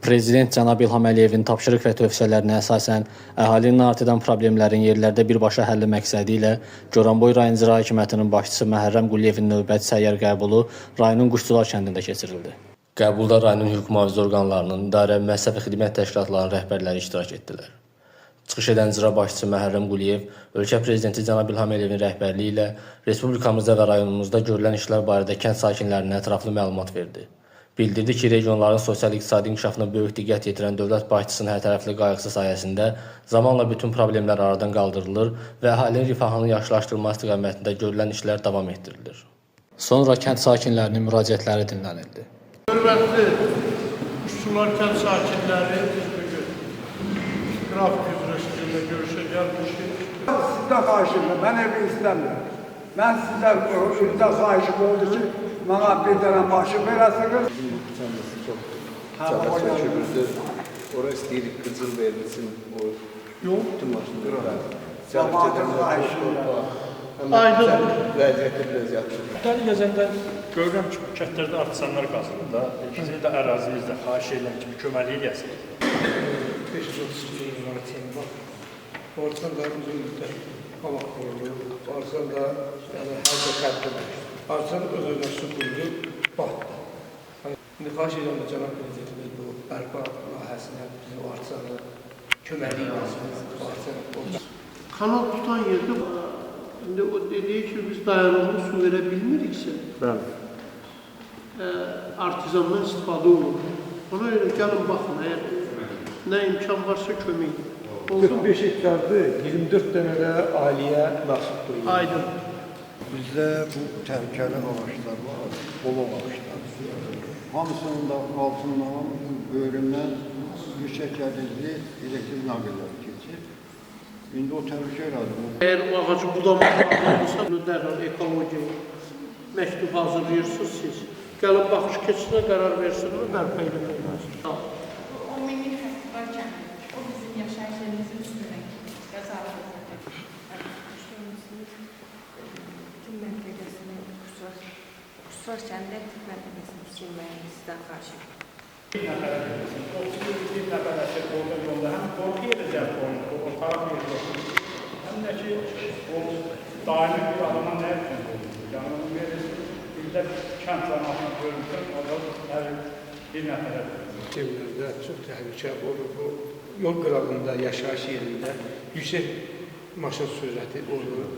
Prezident cənab İlham Əliyevin tapşırıq və tövsiyələrinə əsasən əhalinin artan problemlərin yerlərdə birbaşa həlli məqsədi ilə Goranboy rayon icra hakimiyyətinin başçısı Məhərrəm Quliyevin növbəti səyyar qəbulu rayonun Quşçular kəndində keçirildi. Qəbulda rayonun hüquq mühafizə orqanlarının, idarə, müəssisə və xidmət təşkilatlarının rəhbərləri iştirak etdilər. Çıxış edən icra başçısı Məhərrəm Quliyev, ölkə prezidenti cənab İlham Əliyevin rəhbərliyi ilə respublikamızda və rayonumuzda görülən işlər barədə kənd sakinlərinə ətraflı məlumat verdi. Bildirdi ki, regionların sosial-iqtisadi inkişafına böyük diqqət yetirən dövlət başçısının hərtərəfli qayğısı sayəsində zamanla bütün problemlər aradan qaldırılır və əhalinin rifahını yaxşılaşdırma istiqamətində görülən işlər davam etdirilir. Sonra kənd sakinlərinin müraciətləri dinlənildi. Hörmətli Quşçular kənd sakinləri bugün qrafik üzrə sizinlə görüşə gəlmişik. Sizdən xahişim, mən evi istəmirəm. Mən sizdən xahişim oldu ki, bana bir tane maaşı verəsiniz. Çabuk çökürdü. Orası istəyirdik, qıcıl verilsin. Yox. Bütün maşınları. Aydın. Vəziyyətdə biraz yaxşı. Ötən gəzəndə görürəm ki, bu kətlərdə artisanlar qazılır da. Bizim də ərazimizdə xahiş edirəm ki, köməklik eləsin. 532 yılın var. Ortadan da uzun müddət qamaq qoyulur. Ortadan da hər şey xərcdir. Arsan öz-özünə su qurdu, batdı. İndi xahiş edirəm də cənab prezidentimiz bu bərpa layihəsinə bizim arsanı köməklik olsun. Kanal tutan yerde şimdi o dediği ki biz dayanımlı su verə bilmiriksə, artizandan istifadə olur. Ona göre gəlin baxın, eğer ne imkan varsa kömək. 45 hektardır, 24 dənə də ailəyə məxsusdur. Aydın. Bizdə bu təhlükəli ağaçlar var, bolog ağaçlar. Hamısının da altından, böyründən yüksək gətirili elektrik naqilləri keçir. İndi o təhlükə elədir. Eğer o ağacı budamaq lazımdırsa, bunu dərhal ekoloji məktub hazırlayırsınız siz. Gəlin baxış keçsinə qərar versinlər, bərpa eləmək lazım. O milli festival kəndi, o bizim yaşayış yerimizin üstündə qəzalar olacaq. Tüm məntəqəsini, Quşçular kəndə tüm məntəqəsini tikilməyini sizdən xahiş edirəm. Bir nəfərə verirsin. O bir nəfərə orada yolda həm qorxu edəcək o taraf verir. Həm də ki, o daimi bir adama nə üçün qoyulur? Yəni, onu verirsin, bir də kənd cəmatına bölünsün, o da hər bir nəfərə verir. Cəmlərdə çox təhlükə olur. Bu yol qırağında, yaşayış yerində yüksək maşın sürəti olur.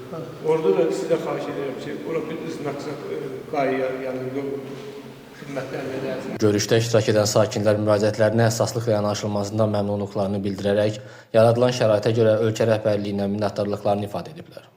Orada da sizə xahiş edirəm ki, orada bir ıznaqsaq qayıya, yəni yol xidmətlərinə lazım. Görüşdə iştirak edən sakinlər müraciətlərinə əsaslıqla yanaşılmasından məmnunluqlarını bildirərək, yaradılan şəraitə görə ölkə rəhbərliyinə minnətdarlıqlarını ifadə ediblər.